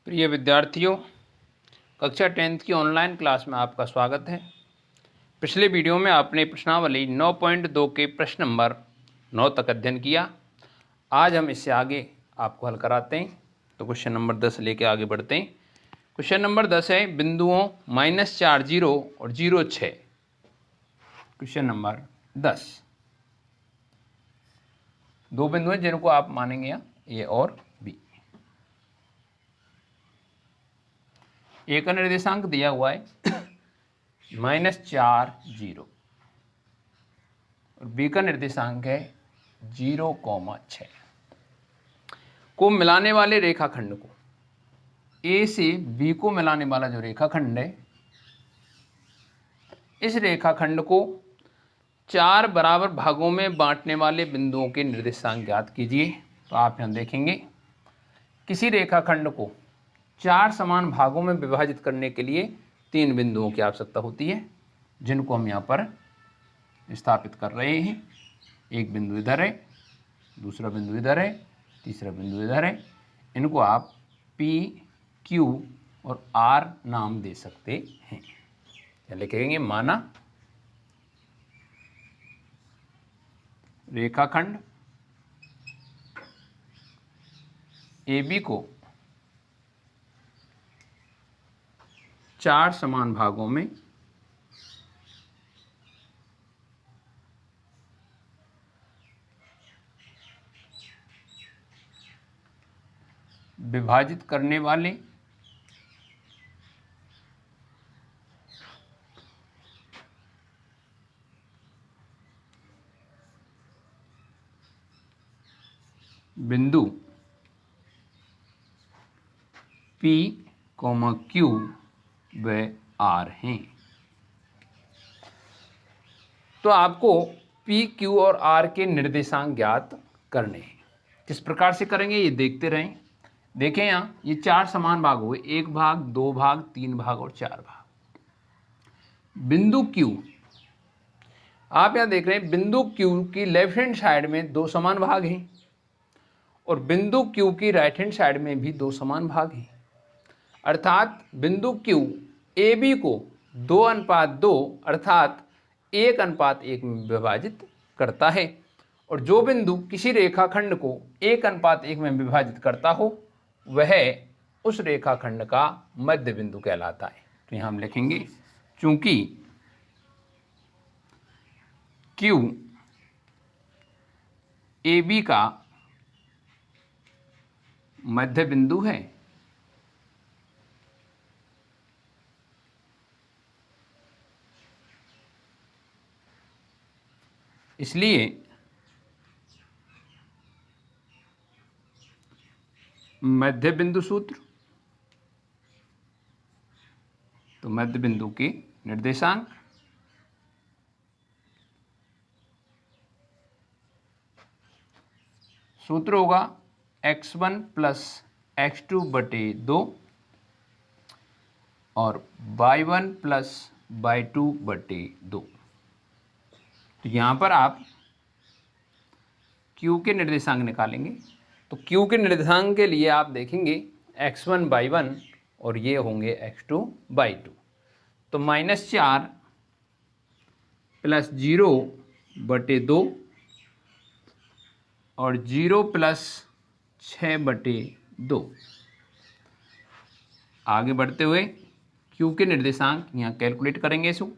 प्रिय विद्यार्थियों, कक्षा 10th की ऑनलाइन क्लास में आपका स्वागत है। पिछले वीडियो में आपने प्रश्नावली 9.2 के प्रश्न नंबर 9 तक अध्ययन किया। आज हम इससे आगे आपको हल कराते हैं। तो क्वेश्चन नंबर 10 लेके आगे बढ़ते हैं। क्वेश्चन नंबर 10 है बिंदुओं -4 0 और 0 6। क्वेश्चन नंबर 10 दो बिंदु हैं जिनको आप मानेंगे यहाँ ए और बी। ए का निर्देशांक दिया हुआ है -4 0 और बी का निर्देशांक है 0,6 को मिलाने वाले रेखाखंड को ए से बी को मिलाने वाला जो रेखाखंड है, इस रेखाखंड को 4 बराबर भागों में बांटने वाले बिंदुओं के निर्देशांक ज्ञात कीजिए। तो आप यहां देखेंगे किसी रेखाखंड को 4 समान भागों में विभाजित करने के लिए 3 बिंदुओं की आवश्यकता होती है, जिनको हम यहाँ पर स्थापित कर रहे हैं। एक बिंदु इधर है, दूसरा बिंदु इधर है, तीसरा बिंदु इधर है। इनको आप P, Q और R नाम दे सकते हैं। क्या लिखेंगे? माना रेखाखंड AB को 4 समान भागों में विभाजित करने वाले बिंदु P, Q व R हैं। तो आपको P, Q और R के निर्देशांक ज्ञात करने हैं। किस प्रकार से करेंगे ये देखते रहें। देखें यहाँ ये 4 समान भाग हुए, 1 भाग, 2 भाग, 3 भाग और 4 भाग। बिंदु Q, आप यहाँ देख रहे हैं बिंदु Q की लेफ्ट हैंड साइड में 2 समान भाग हैं और बिंदु Q की राइट हैंड साइड में भी 2 समान भाग हैं। अर्थात बिंदु Q AB को 2:2 अर्थात 1:1 में विभाजित करता है और जो बिंदु किसी रेखाखंड को 1:1 में विभाजित करता हो वह उस रेखाखंड का मध्य बिंदु कहलाता है। तो यहाँ हम लिखेंगे चूंकि Q AB का मध्य बिंदु है, इसलिए मध्य बिंदु सूत्र, तो मध्य बिंदु के निर्देशांक सूत्र होगा x1 + x2 बटे 2 और y1 + y2 बटे 2। तो यहाँ पर आप Q के निर्देशांक निकालेंगे। तो Q के निर्देशांक के लिए आप देखेंगे x1 y1 और ये होंगे x2 y2। तो -4 + 0 बटे 2 और 0 + 6 बटे 2। आगे बढ़ते हुए Q के निर्देशांक यहाँ कैलकुलेट करेंगे। इसको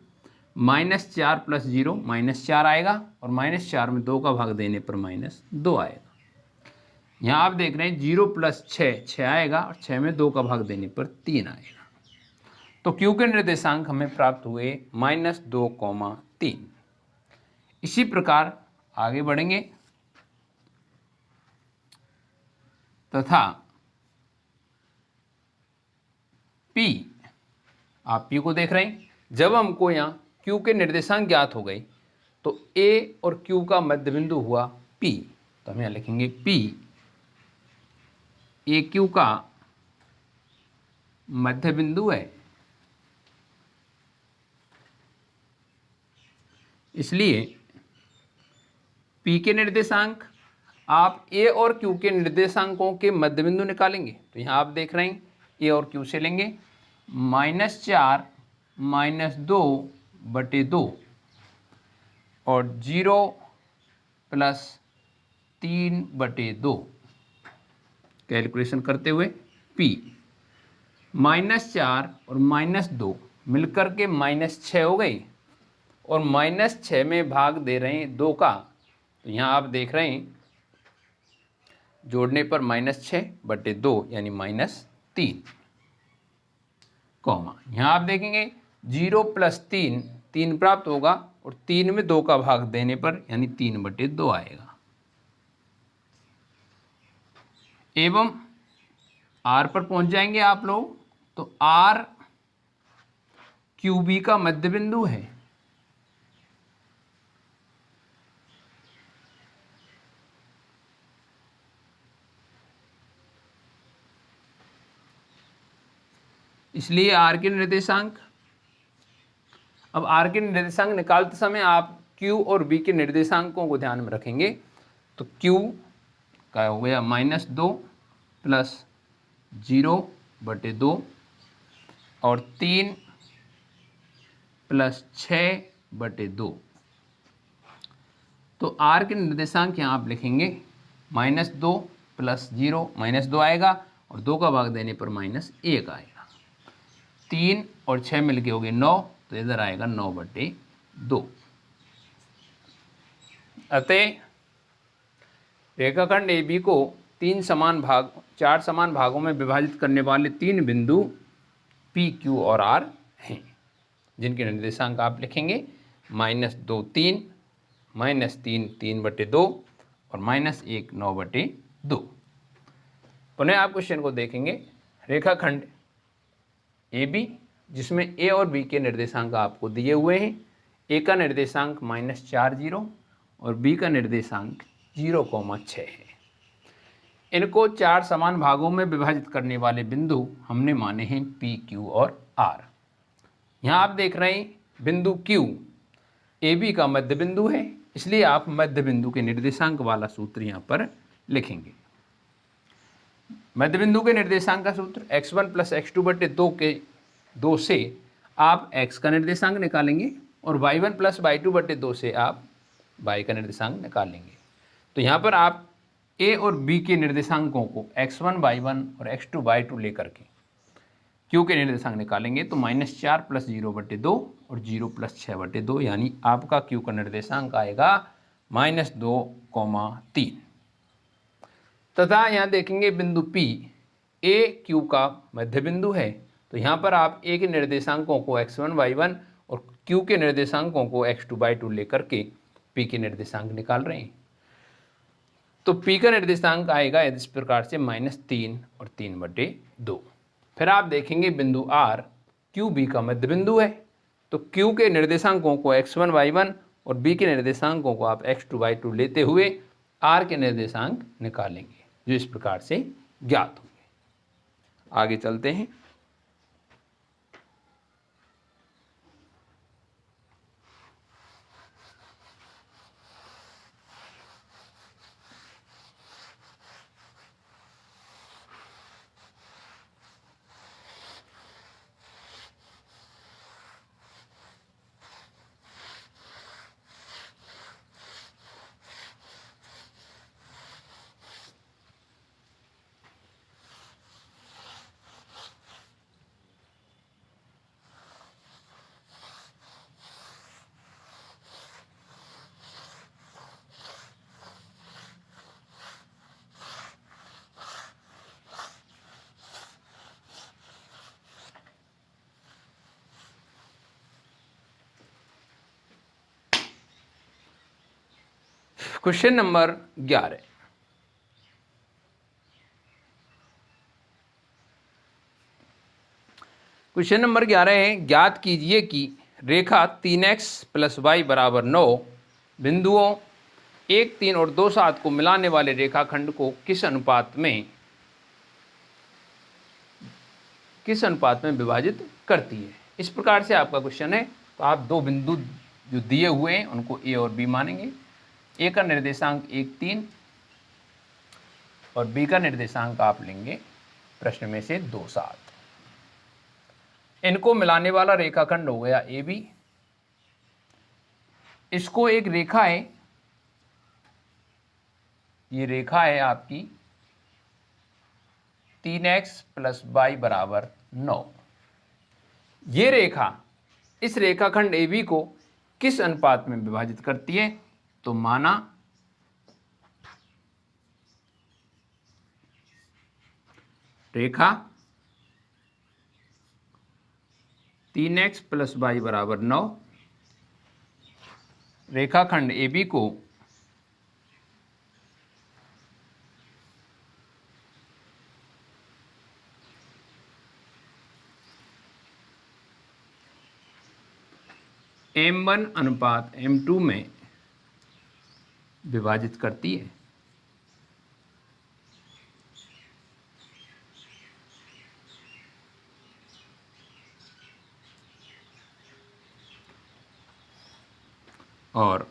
-4 + 0 -4 आएगा और -4 में 2 का भाग देने पर -2 आएगा। यहाँ आप देख रहे हैं 0 + 6 6 आएगा और 6 में 2 का भाग देने पर 3 आएगा। तो Q के निर्देशांक हमें प्राप्त हुए -2,3। इसी प्रकार आगे बढ़ेंगे तथा P, आप P को देख रहे हैं। जब हमको यहाँ Q के निर्देशांक ज्ञात हो गए तो A और Q का मध्य बिंदु हुआ P। तो हम यहाँ लिखेंगे P AQ का मध्य बिंदु है, इसलिए P के निर्देशांक आप A और Q के निर्देशांकों के मध्य बिंदु निकालेंगे। तो यहाँ आप देख रहे हैं ए और क्यू से लेंगे, -4 -2/2 और 0 + 3/2 कैलकुलेशन करते हुए P -4 और -2 मिलकर के -6 हो गई और -6 में भाग दे रहे हैं 2 का, तो यहाँ आप देख रहे हैं जोड़ने पर -6/2 यानी -3, कॉमा यहाँ आप देखेंगे 0 + 3 3 प्राप्त होगा और 3 में 2 का भाग देने पर यानी 3/2 आएगा। एवं R पर पहुंच जाएंगे आप लोग, तो R QB का मध्य बिंदु है। इसलिए R के निर्देशांक, अब R के निर्देशांक निकालते समय आप Q और B के निर्देशांकों को ध्यान में रखेंगे, तो Q का हो गया -2 + 0/2 और 3 + 6/2, तो R के निर्देशांक यहाँ आप लिखेंगे -2 + 0 -2 आएगा और 2 का भाग देने पर -1 आएगा, 3 और 6 मिलके हो गए 9, तो इधर आएगा 9/2। अतः रेखाखंड AB को 4 समान भागों में विभाजित करने वाले 3 बिंदु P, Q और R हैं, जिनके निर्देशांक आप लिखेंगे -2 3, -3 3/2 और -1 9/2। पुनः आप क्वेश्चन को देखेंगे, रेखाखंड AB जिसमें A और B के निर्देशांक आपको दिए हुए हैं, A का निर्देशांक -4 और B का निर्देशांक 0,6 है। इनको 4 समान भागों में विभाजित करने वाले बिंदु हमने माने हैं P, Q और R। यहाँ आप देख रहे हैं बिंदु Q AB का मध्य बिंदु है, इसलिए आप मध्य बिंदु के निर्देशांक वाला सूत्र यहाँ पर लिखेंगे। मध्य बिंदु के निर्देशांक का सूत्र x1 + x2/2 के 2 से आप x का निर्देशांक निकालेंगे और y1 + y2/2 से आप y का निर्देशांक निकालेंगे। तो यहाँ पर आप A और B के निर्देशांकों को x1 y1 और x2 y2 लेकर के Q के निर्देशांक निकालेंगे, तो -4 + 0/2 और 0 + 6/2 यानी आपका Q का निर्देशांक आएगा -2,3। तथा यहाँ देखेंगे बिंदु P A Q का मध्य बिंदु है, तो यहाँ पर आप A के निर्देशांकों को x1 y1 और Q के निर्देशांकों को x2 y2 लेकर के P के निर्देशांक निकाल रहे हैं। तो P का निर्देशांक आएगा इस प्रकार से -3 और 3/2। फिर आप देखेंगे बिंदु R QB का मध्य बिंदु है, तो Q के निर्देशांकों को x1 y1 और B के निर्देशांकों को आप x2 y2 लेते हुए R के निर्देशांक निकालेंगे, जो इस प्रकार से ज्ञात होंगे। आगे चलते हैं। Question number 11। क्वेश्चन नंबर 11 है, ज्ञात कीजिए कि रेखा 3x + y = 9 बिंदुओं 1, 3 और 2, 7 को मिलाने वाले रेखाखंड को किस अनुपात में विभाजित करती है। इस प्रकार से आपका क्वेश्चन है। तो आप 2 बिंदु जो दिए हुए हैं उनको A और B मानेंगे। A का निर्देशांक 1, 3 और B का निर्देशांक आप लेंगे प्रश्न में से 2, 7। इनको मिलाने वाला रेखाखंड हो गया ए बी। इसको एक रेखा है, ये रेखा है आपकी 3x + y = 9। ये रेखा इस रेखाखंड AB को किस अनुपात में विभाजित करती है? तो माना रेखा 3x + y = 9 रेखाखंड AB को M1 अनुपात M2 में विभाजित करती है। और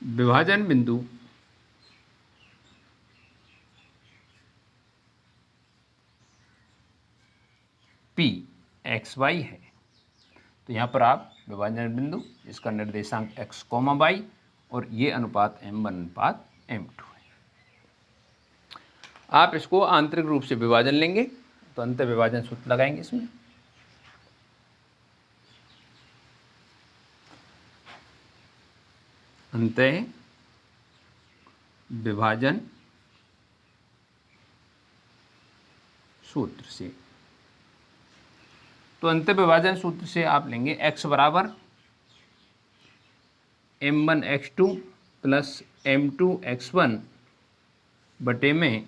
विभाजन बिंदु P XY है। तो यहाँ पर आप विभाजन बिंदु इसका निर्देशांक x, y और ये अनुपात M1 अनुपात M2 है। आप इसको आंतरिक रूप से विभाजन लेंगे तो अंत विभाजन सूत्र लगाएंगे इसमें। अंतः विभाजन सूत्र से, तो अंत विभाजन सूत्र से आप लेंगे x बराबर M1 x2 + M2 x1 बटे में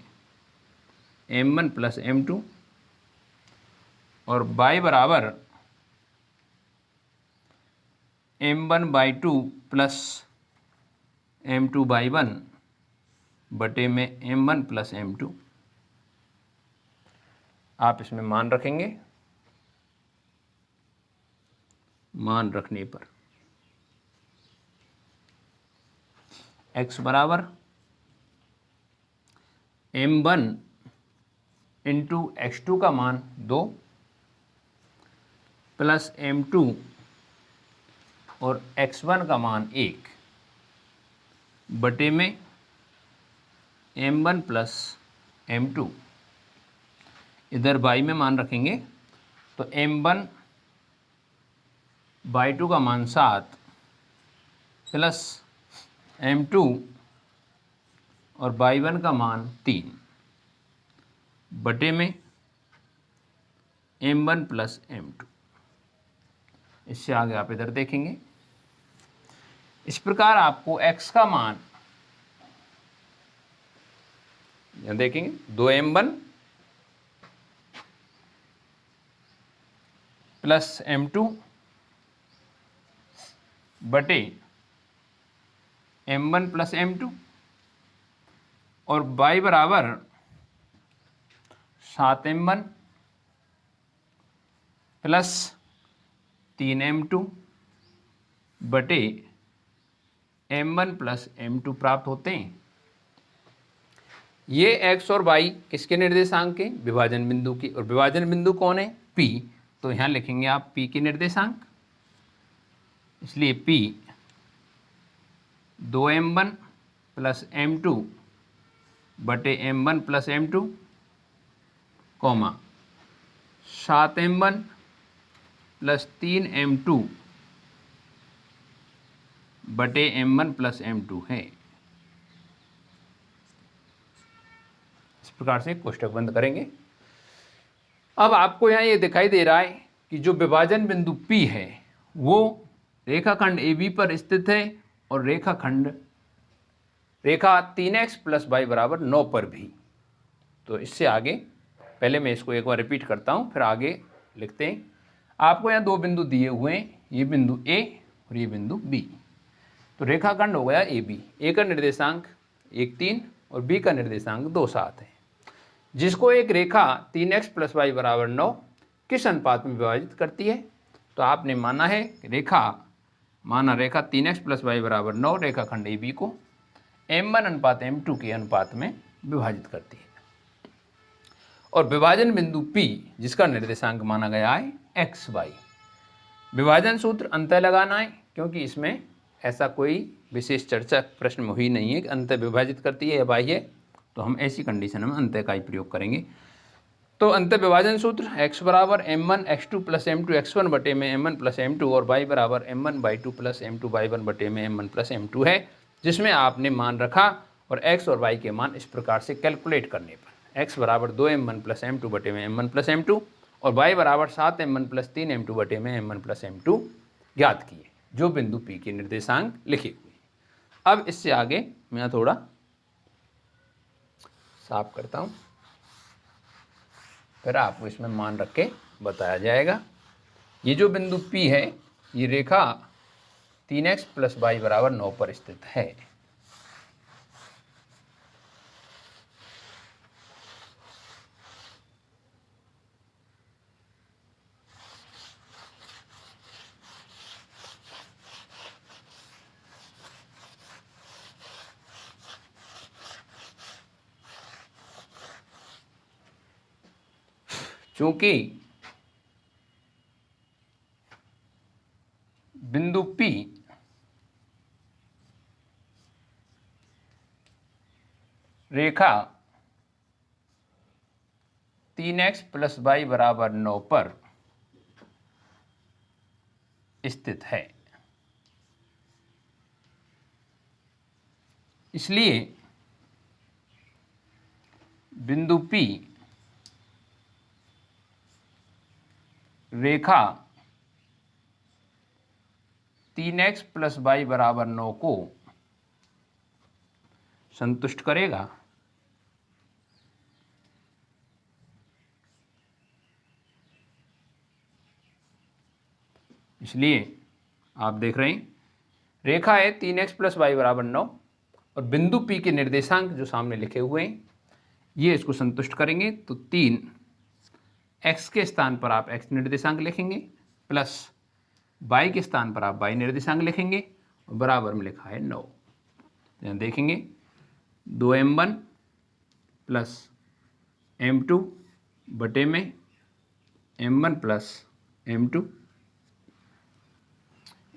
M1 + M2 और y बराबर M1/2 + M2/1 बटे में M1 + M2। आप इसमें मान रखेंगे, मान रखने पर x बराबर M1 × x2 का मान 2 + M2 और x1 का मान 1 बटे में M1 + M2। इधर y में मान रखेंगे तो M1/2 का मान 7 प्लस M2 और y1 का मान 3 बटे में M1 + M2। इससे आगे आप इधर देखेंगे। इस प्रकार आपको x का मान यहाँ देखेंगे 2M1 + M2 बटे M1 + M2 और y बराबर 7M1 + 3M2 बटे M1 + M2 प्राप्त होते हैं। ये x और y किसके निर्देशांक के? विभाजन बिंदु की। और विभाजन बिंदु कौन है? P। तो यहाँ लिखेंगे आप P के निर्देशांक। इसलिए P 2M1 + M2 बटे M1 + M2 comma 7M1 + 3M2 बटे M1 + M2 है। इस प्रकार से कोष्टक बंद करेंगे। अब आपको यहाँ ये दिखाई दे रहा है कि जो विभाजन बिंदु P है वो रेखाखंड AB पर स्थित है और रेखा 3x + y = 9 पर भी। तो इससे आगे पहले मैं इसको एक बार रिपीट करता हूँ, फिर आगे लिखते हैं। आपको यहाँ 2 बिंदु दिए हुए हैं, ये बिंदु A और ये बिंदु B। तो रेखाखंड हो गया AB। A का निर्देशांक 1 3 और B का निर्देशांक 2 7 है, जिसको एक रेखा 3x + y = 9 किस अनुपात में विभाजित करती है? तो आपने माना है रेखा 3x + y = 9 रेखाखंड AB को M1 अनुपात M2 के अनुपात में विभाजित करती है। और विभाजन बिंदु P जिसका निर्देशांक माना गया है एक्स वाई। विभाजन सूत्र अंतः लगाना है, क्योंकि इसमें ऐसा कोई विशेष चर्चा प्रश्न में हुई नहीं है कि अंतः विभाजित करती है या बाह्य, तो हम ऐसी कंडीशन में अंतः का ही प्रयोग करेंगे। तो अंतः विभाजन सूत्र x बराबर m1 x2 plus m2 x1 बटे में m1 प्लस m2 और y बराबर m1/2 प्लस m2 y1 बटे में m1 प्लस m2 है, जिसमें आपने मान रखा और x और y के मान इस प्रकार से कैलकुलेट करने पर x बराबर 2m1 प्लस m2 बटे में m1 प्लस m2 और y बराबर 7m1 प्लस 3m2 बटे में m1 प्लस m2 ज्ञात किए, जो बिंदु P के निर्देशांक लिखे हुए हैं। अब इससे आगे मैं थोड़ा साफ करता हूँ, फिर आपको इसमें मान रख के बताया जाएगा। ये जो बिंदु P है, ये रेखा 3x प्लस y बराबर 9 पर स्थित है। चूंकि बिंदु P रेखा 3x प्लस y बराबर 9 पर स्थित है, इसलिए बिंदु P रेखा 3x प्लस y बराबर 9 को संतुष्ट करेगा। इसलिए आप देख रहे हैं रेखा है 3x प्लस वाई बराबर 9 और बिंदु P के निर्देशांक जो सामने लिखे हुए हैं ये इसको संतुष्ट करेंगे। तो 3 x के स्थान पर आप x निर्देशांक लिखेंगे प्लस y के स्थान पर आप y निर्देशांक लिखेंगे और बराबर में लिखा है 9। यहाँ देखेंगे 2m1 प्लस m2 बटे में m1 प्लस m2,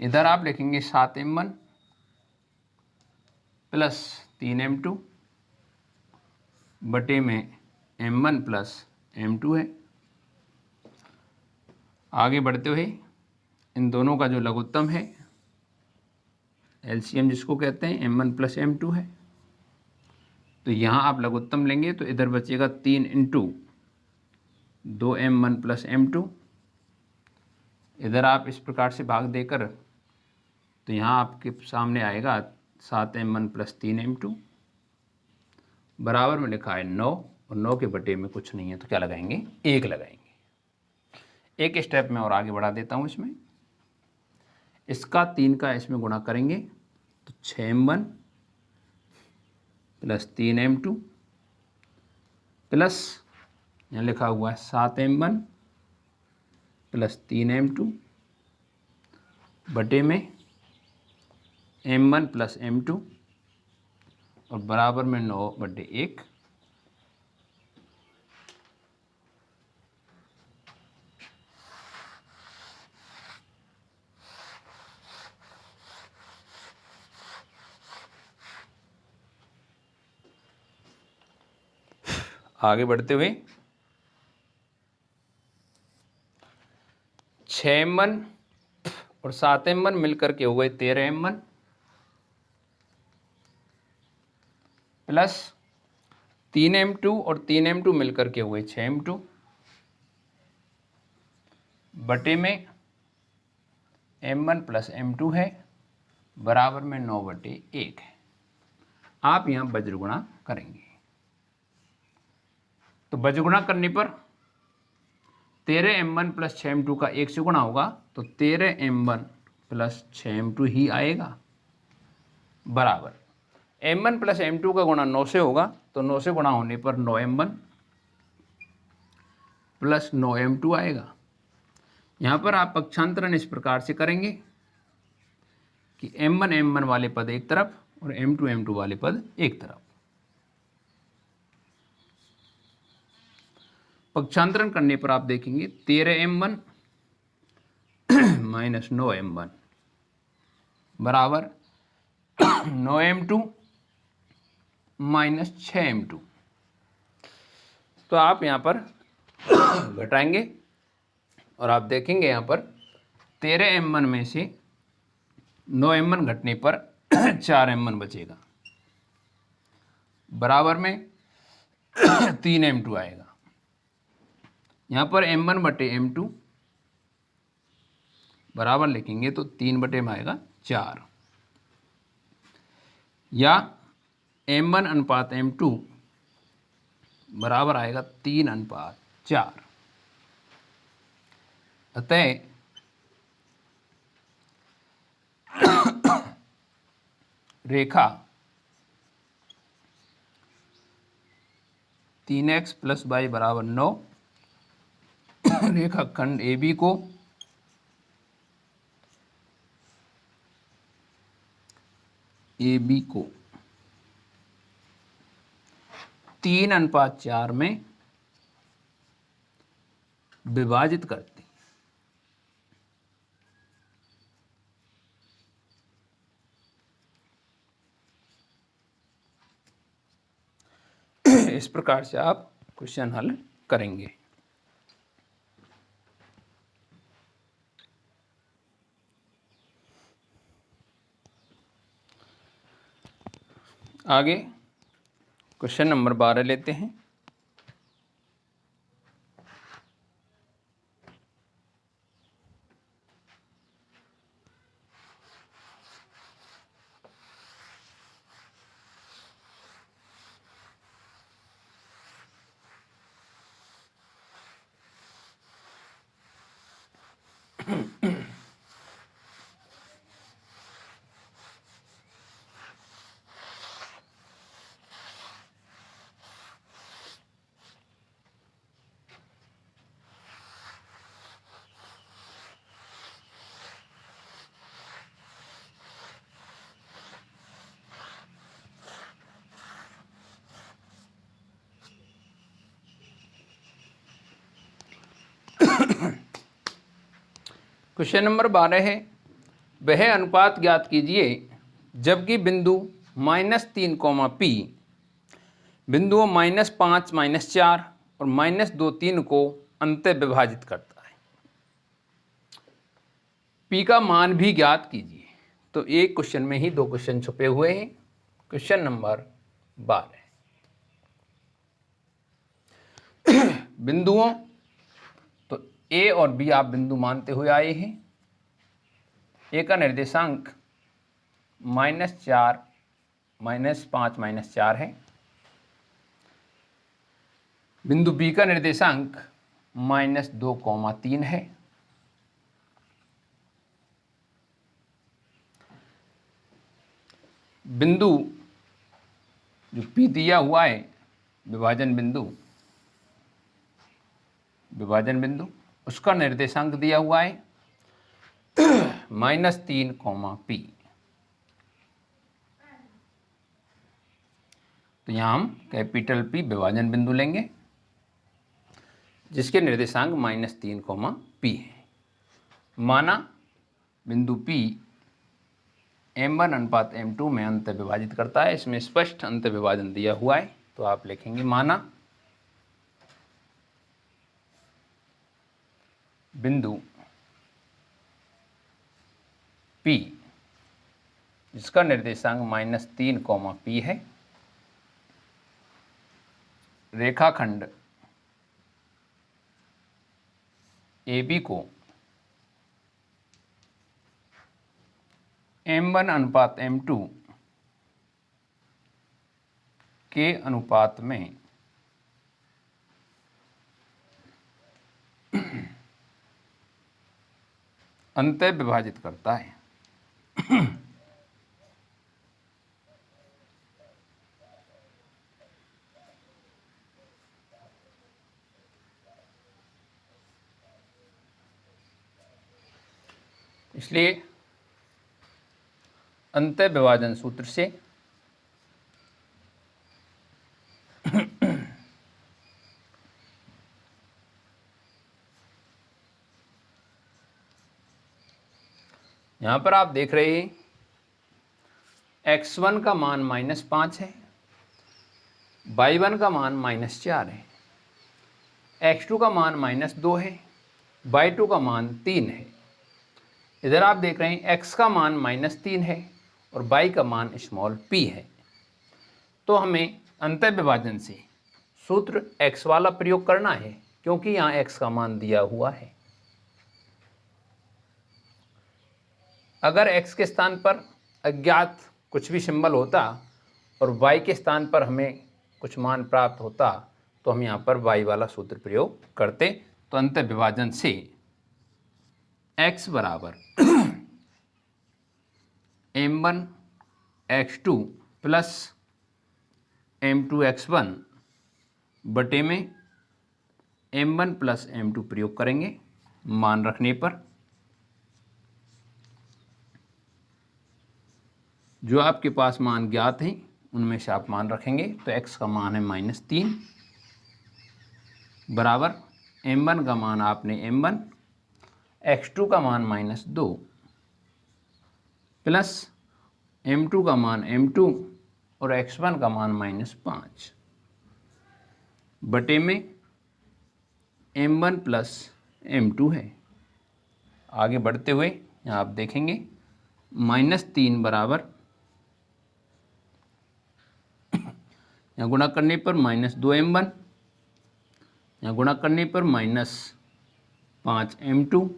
इधर आप लिखेंगे 7m1 प्लस 3m2 बटे में m1 प्लस m2 है। आगे बढ़ते हुए इन दोनों का जो लघुत्तम है एलसीएम जिसको कहते हैं m1 प्लस m2 है, तो यहाँ आप लघुत्तम लेंगे तो इधर बचेगा 3 इंटू 2m1 प्लस m2। इधर आप इस प्रकार से भाग देकर तो यहाँ आपके सामने आएगा 7m1 प्लस 3m2 बराबर में लिखा है 9 और 9 के बटे में कुछ नहीं है तो क्या लगाएंगे 1 लगाएंगे। एक स्टेप में और आगे बढ़ा देता हूँ, इसमें इसका 3 का इसमें गुणा करेंगे तो 6m1 प्लस 3m2 प्लस यहाँ लिखा हुआ है 7m1 प्लस 3m2 बटे में m1 प्लस m2 और बराबर में 9 बटे 1। आगे बढ़ते हुए 6m1 और 7m1 मिलकर के हो गए 13m1 प्लस 3m2 और 3m2 मिलकर के हुए 6m2 बटे में m1 प्लस m2 है बराबर में 9 बटे 1 है। आप यहाँ वज्रगुणा करेंगे तो वज्रगुणा करने पर 13m1 प्लस 6m2 का 1 से गुणा होगा तो 13m1 प्लस 6m2 ही आएगा बराबर m1 प्लस m2 का गुणा 9 से होगा तो 9 से गुणा होने पर 9m1 प्लस 9m2 आएगा। यहाँ पर आप पक्षांतरण इस प्रकार से करेंगे कि m1 m1 वाले पद एक तरफ और m2 m2 वाले पद एक तरफ। पक्षांतरण करने पर आप देखेंगे 13m1 माइनस 9m1 बराबर 9m2 माइनस 6m2। तो आप यहाँ पर घटाएंगे और आप देखेंगे यहाँ पर 13m1 में से 9m1 घटने पर 4m1 बचेगा, बराबर में 3m2 आएगा। यहाँ पर m1 बटे m2 बराबर लिखेंगे तो 3 बटे में आएगा 4, या m1 अनुपात m2 बराबर आएगा 3:4। अतः रेखा 3x + y बराबर 9 रेखा खंड AB को AB को 3:4 में विभाजित करते हैं। इस प्रकार से आप क्वेश्चन हल करेंगे। आगे क्वेश्चन नंबर 12 लेते हैं। क्वेश्चन नंबर 12 है, वह अनुपात ज्ञात कीजिए जबकि बिंदु -3, P बिंदुओं -5, -4 और -2, 3 को अंतः विभाजित करता है। P का मान भी ज्ञात कीजिए। तो एक क्वेश्चन में ही 2 क्वेश्चन छुपे हुए हैं। क्वेश्चन नंबर 12 बिंदुओं, तो A और B आप बिंदु मानते हुए आए हैं। A का निर्देशांक -4, -5, -4 है। बिंदु B का निर्देशांक -2, 3 है। बिंदु जो P दिया हुआ है विभाजन बिंदु उसका निर्देशांक दिया हुआ है -3, P। तो यहाँ हम कैपिटल P विभाजन बिंदु लेंगे जिसके निर्देशांक -3, P है। माना बिंदु P m1 अनुपात m2 में अंत विभाजित करता है। इसमें स्पष्ट अंत विभाजन दिया हुआ है, तो आप लिखेंगे माना बिंदु P जिसका निर्देशांक -3, P है, रेखाखंड AB को m1 अनुपात m2 के अनुपात में अंतः विभाजित करता है। इसलिए अंतः विभाजन सूत्र से यहाँ पर आप देख रहे हैं x1 का मान -5 है, y1 का मान -4 है, x2 का मान -2 है, y2 का मान 3 है। इधर आप देख रहे हैं x का मान -3 है और y का मान स्मॉल p है। तो हमें अंतर विभाजन से सूत्र x वाला प्रयोग करना है, क्योंकि यहाँ x का मान दिया हुआ है। अगर x के स्थान पर अज्ञात कुछ भी सिंबल होता और y के स्थान पर हमें कुछ मान प्राप्त होता तो हम यहाँ पर y वाला सूत्र प्रयोग करते। तो अंतर विभाजन से x बराबर m1 x2 plus m2 x1 बटे में m1 प्लस m2 प्रयोग करेंगे मान रखने पर। जो आपके पास मान ज्ञात हैं उनमें से आप मान रखेंगे। तो x का मान है -3 बराबर m1 का मान आपने m1, x2 का मान -2 प्लस m2 का मान m2 और x1 का मान -5 बटे में m1 प्लस m2 है। आगे बढ़ते हुए यहाँ आप देखेंगे -3 बराबर, यहाँ गुणा करने पर -2m1, यहाँ गुणा करने पर -5m2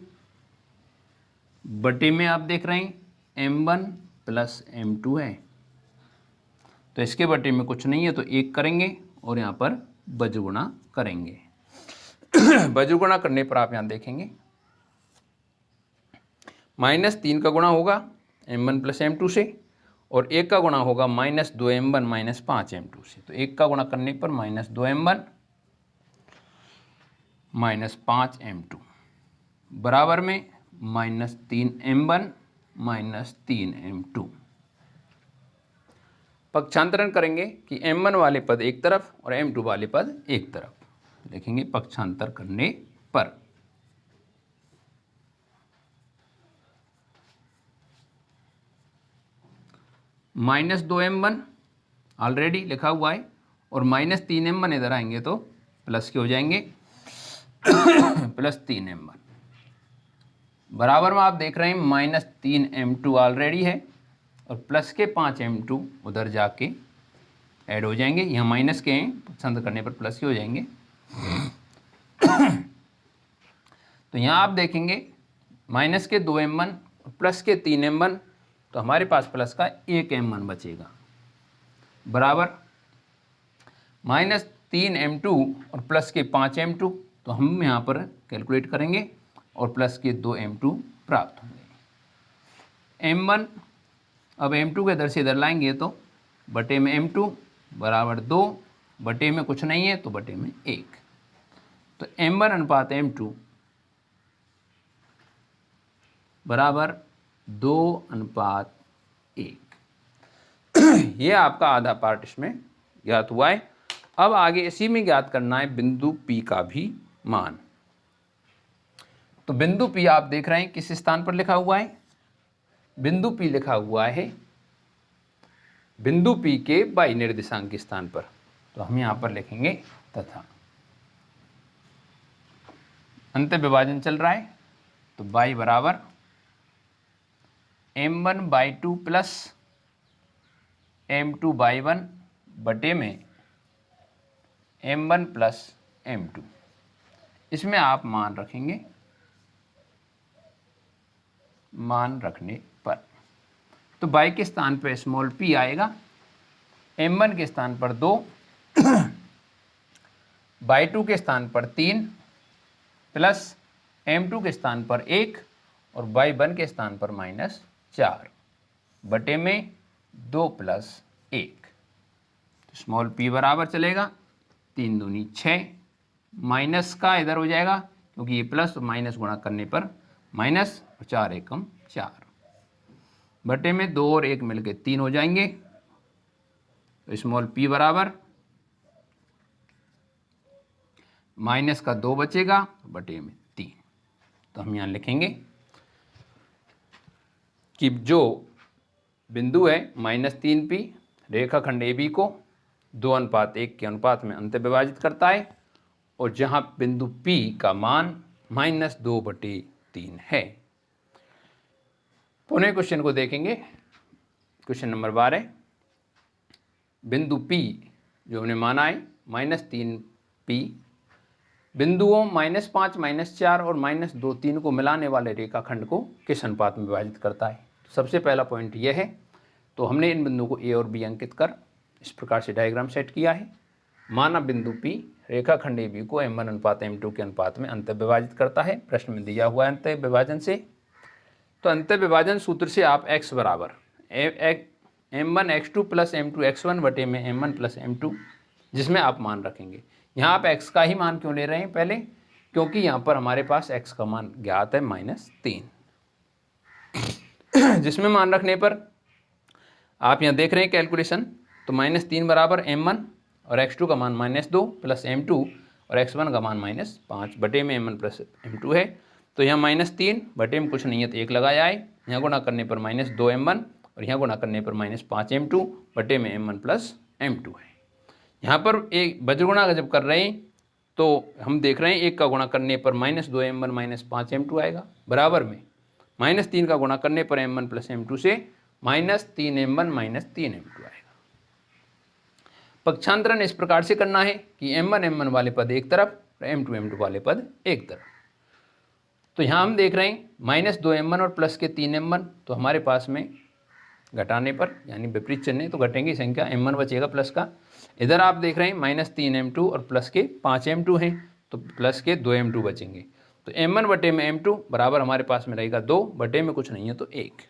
बटे में आप देख रहे हैं m1 प्लस m2 है। तो इसके बटे में कुछ नहीं है तो 1 करेंगे और यहाँ पर बजगुणा करेंगे। बजगुणा करने पर आप यहाँ देखेंगे -3 का गुणा होगा m1 प्लस m2 से और 1 का गुणा होगा -2m1 -5m2 से। तो 1 का गुणा करने पर -2m1 -5m2 बराबर में -3m1 -3m2। पक्षांतरण करेंगे कि m1 वाले पद एक तरफ और m2 वाले पद एक तरफ। देखेंगे पक्षांतर करने पर -2m1 ऑलरेडी लिखा हुआ है और -3m1 इधर आएंगे तो प्लस के हो जाएंगे +3m1 बराबर में आप देख रहे हैं -3m2 ऑलरेडी है और प्लस के 5m2 उधर जाके ऐड हो जाएंगे। यहाँ माइनस के हैं, पसंद करने पर प्लस के हो जाएंगे। तो यहाँ आप देखेंगे माइनस के 2m1 और प्लस के 3m1, तो हमारे पास प्लस का 1m1 बचेगा बराबर -3m2 और प्लस के 5m2, तो हम यहाँ पर कैलकुलेट करेंगे और प्लस के 2m2 प्राप्त होंगे। m1 अब m2 के इधर से इधर लाएंगे तो बटे में m2 बराबर 2, बटे में कुछ नहीं है तो बटे में 1। तो m1 अनुपात m2 बराबर 2:1। ये आपका आधा पार्ट इसमें ज्ञात हुआ है। अब आगे इसी में ज्ञात करना है बिंदु P का भी मान। तो बिंदु P आप देख रहे हैं किस स्थान पर लिखा हुआ है, बिंदु P लिखा हुआ है बिंदु P के y निर्देशांक के स्थान पर। तो हम यहाँ पर लिखेंगे तथा अंत विभाजन चल रहा है तो y बराबर m1/2 प्लस m2/1 बटे में m1 प्लस m2। इसमें आप मान रखेंगे, मान रखने पर तो y के स्थान पर स्मॉल p आएगा, m1 के स्थान पर 2, y2 के स्थान पर 3 प्लस m2 के स्थान पर 1 और y1 के स्थान पर -4 बटे में 2 + 1। तो स्मॉल p बराबर चलेगा 3 दूनी 6, माइनस का इधर हो जाएगा क्योंकि ये प्लस माइनस गुणा करने पर माइनस, 4 एकम 4 बटे में 2 और 1 मिलके 3 हो जाएंगे। तो स्मॉल p बराबर माइनस का 2 बचेगा बटे में 3। तो हम यहाँ लिखेंगे कि जो बिंदु है -3p रेखाखंड AB को 2:1 के अनुपात में अंत विभाजित करता है, और जहां बिंदु P का मान -2/3 है। पुनः क्वेश्चन को देखेंगे। क्वेश्चन नंबर 12, बिंदु P जो हमने माना है -3p बिंदुओं -5, -4 और -2, 3 को मिलाने वाले रेखाखंड को किस अनुपात में विभाजित करता है। तो सबसे पहला पॉइंट यह है, तो हमने इन बिंदुओं को A और B अंकित कर इस प्रकार से डायग्राम सेट किया है। माना बिंदु P रेखाखंड AB को M1:M2 के अनुपात में अंत विभाजित करता है। प्रश्न में दिया हुआ है अंत विभाजन से, तो अंत विभाजन सूत्र से आप x बराबर M1x2 + M2x1 बटे में M1 + M2, जिसमें आप मान रखेंगे। यहाँ आप x का ही मान क्यों ले रहे हैं पहले, क्योंकि यहाँ पर हमारे पास x का मान ज्ञात है -3, जिसमें मान रखने पर आप यहाँ देख रहे हैं कैलकुलेशन, तो -3 बराबर M1 और x2 का मान -2 + M2 और x1 का मान -5 बटे में M1 + M2 है। तो यहाँ -3 बटे में कुछ नहीं है तो 1 लगाया है, यहाँ गुणा करने पर -2 M1 और यहाँ गुणा करने पर -5 M2 बटे में M1 + M2 है। यहाँ पर एक बजगुणा जब कर रहे हैं तो हम देख रहे हैं 1 का गुणा करने पर -2 M1 -5 M2 आएगा, बराबर में -3 का गुणा करने पर M1 + M2 से -3 M1 -3 M2 आएगा। पक्षांतरण इस प्रकार से करना है कि M1 M1 वाले पद एक तरफ और M2 M2 वाले पद एक तरफ। तो यहाँ हम देख रहे हैं -2 M1 और प्लस के 3 M1, तो हमारे पास में घटाने पर यानी विपरीत चिन्ह तो घटेंगी संख्या, M1 बचेगा प्लस का। इधर आप देख रहे हैं -3 M2 और प्लस के 5 M2 हैं, तो प्लस के 2 M2 बचेंगे। तो M1 बटे में M2 बराबर हमारे पास में रहेगा 2 बटे में कुछ नहीं है तो 1,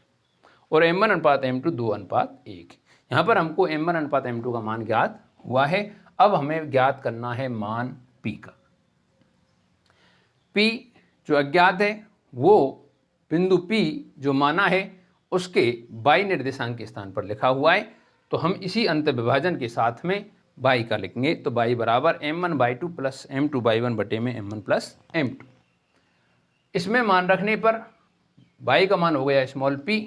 और M1:M2 2:1। यहाँ पर हमको M1:M2 का मान ज्ञात हुआ है। अब हमें ज्ञात करना है मान P का। P जो अज्ञात है वो बिंदु P जो माना है उसके y निर्देशांक के स्थान पर लिखा हुआ है, तो हम इसी अंत विभाजन के साथ में y का लिखेंगे। तो y बराबर M1/2 + M2/1 बटे में M1 + M2। इसमें मान रखने पर y का मान हो गया स्मॉल p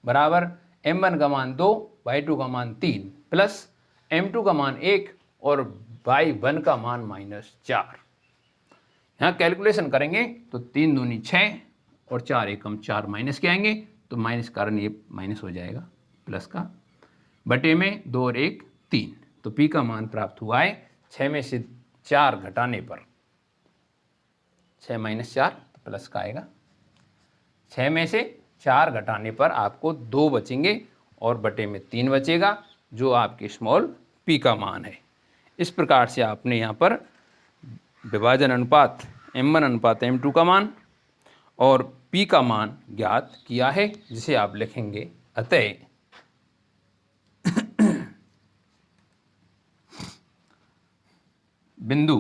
बराबर M1 का मान 2, y2 का मान 3 प्लस M2 का मान 1 और y1 का मान -4। यहाँ कैलकुलेशन करेंगे तो 3 दूनी 6 और 4 एकम 4 माइनस के आएंगे, तो माइनस कारण ये माइनस हो जाएगा प्लस का, बटे में 2 और 1 3। तो P का मान प्राप्त हुआ है 6 में से 4 घटाने पर 6 - 4 तो प्लस का आएगा। 6 में से 4 घटाने पर आपको 2 बचेंगे और बटे में 3 बचेगा, जो आपके स्मॉल p का मान है। इस प्रकार से आपने यहाँ पर विभाजन अनुपात M1:M2 का मान और p का मान ज्ञात किया है, जिसे आप लिखेंगे अतः बिंदु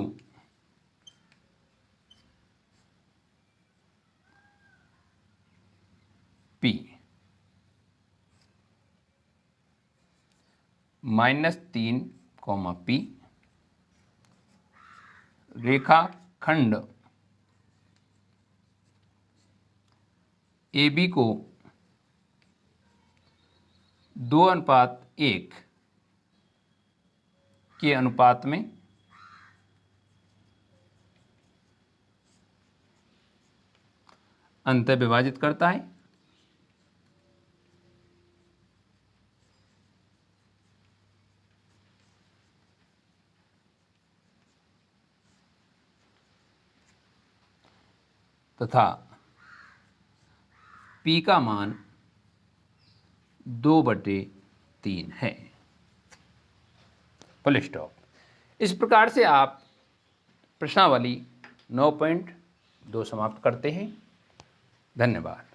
P -3, P रेखाखंड AB को 2:1 के अनुपात में अंत विभाजित करता है। तथा P का मान 2/3 है। Full stop. इस प्रकार से आप प्रश्नावली 9.2 समाप्त करते हैं। धन्यवाद।